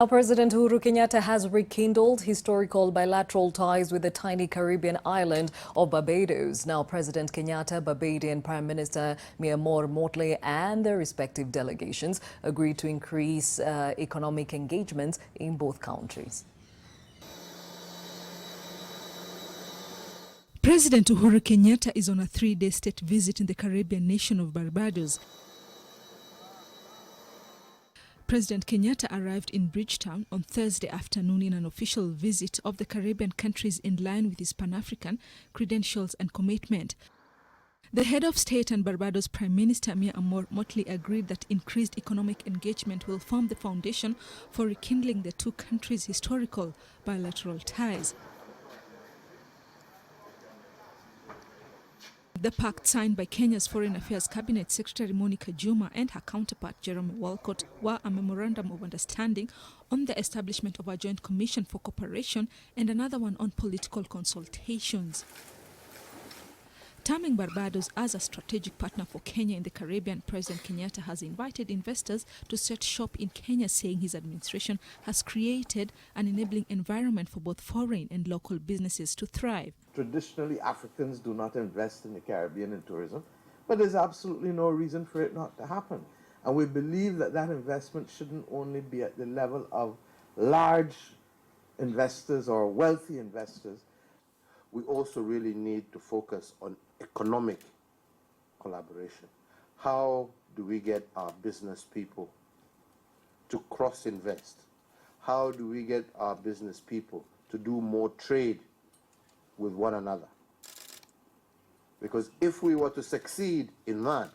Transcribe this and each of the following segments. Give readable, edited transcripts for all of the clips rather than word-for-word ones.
Now, President Uhuru Kenyatta has rekindled historical bilateral ties with the tiny Caribbean island of Barbados. Now, President Kenyatta, Barbadian Prime Minister Uhuru Kenyatta and their respective delegations agreed to increase economic engagements in both countries. President Uhuru Kenyatta is on a three-day state visit in the Caribbean nation of Barbados. President Kenyatta arrived in Bridgetown on Thursday afternoon in an official visit of the Caribbean countries in line with his Pan-African credentials and commitment. The head of state and Barbados Prime Minister Uhuru Kenyatta agreed that increased economic engagement will form the foundation for rekindling the two countries' historical bilateral ties. The pact, signed by Kenya's Foreign Affairs Cabinet Secretary Monica Juma and her counterpart Jeremy Walcott, were a memorandum of understanding on the establishment of a joint commission for cooperation and another one on political consultations. Terming Barbados as a strategic partner for Kenya in the Caribbean, President Kenyatta has invited investors to set shop in Kenya, saying his administration has created an enabling environment for both foreign and local businesses to thrive. Traditionally, Africans do not invest in the Caribbean in tourism, but there's absolutely no reason for it not to happen. And we believe that that investment shouldn't only be at the level of large investors or wealthy investors. We also really need to focus on economic collaboration. How do we get our business people to cross-invest? How do we get our business people to do more trade with one another? Because if we were to succeed in that,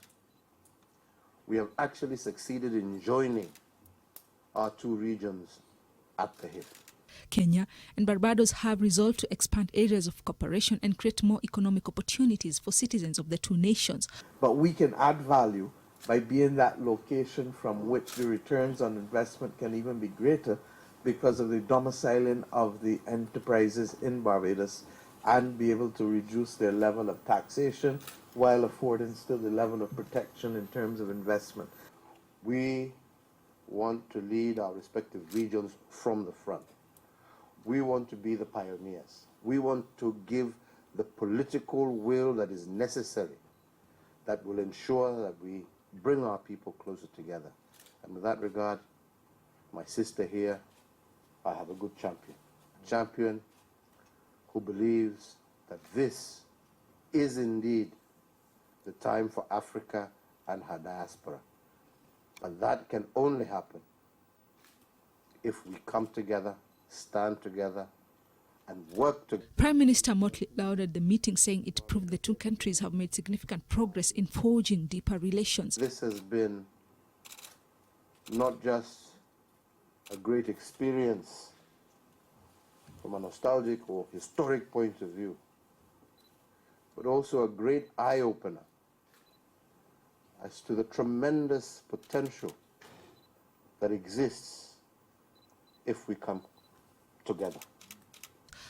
we have actually succeeded in joining our two regions at the hip. Kenya and Barbados have resolved to expand areas of cooperation and create more economic opportunities for citizens of the two nations. But we can add value by being that location from which the returns on investment can even be greater because of the domiciling of the enterprises in Barbados, and be able to reduce their level of taxation while affording still the level of protection in terms of investment. We want to lead our respective regions from the front. We want to be the pioneers. We want to give the political will that is necessary, that will ensure that we bring our people closer together. And with that regard, my sister here, I have a good champion. A champion who believes that this is indeed the time for Africa and her diaspora. And that can only happen if we come together, stand together, and work together. Prime Minister Motley lauded the meeting, saying it proved the two countries have made significant progress in forging deeper relations. This has been not just a great experience from a nostalgic or historic point of view, but also a great eye-opener as to the tremendous potential that exists if we come together.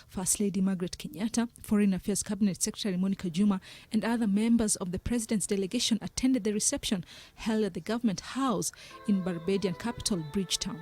First Lady Margaret Kenyatta, Foreign Affairs Cabinet Secretary Monica Juma, and other members of the President's delegation attended the reception held at the Government House in Barbadian capital Bridgetown.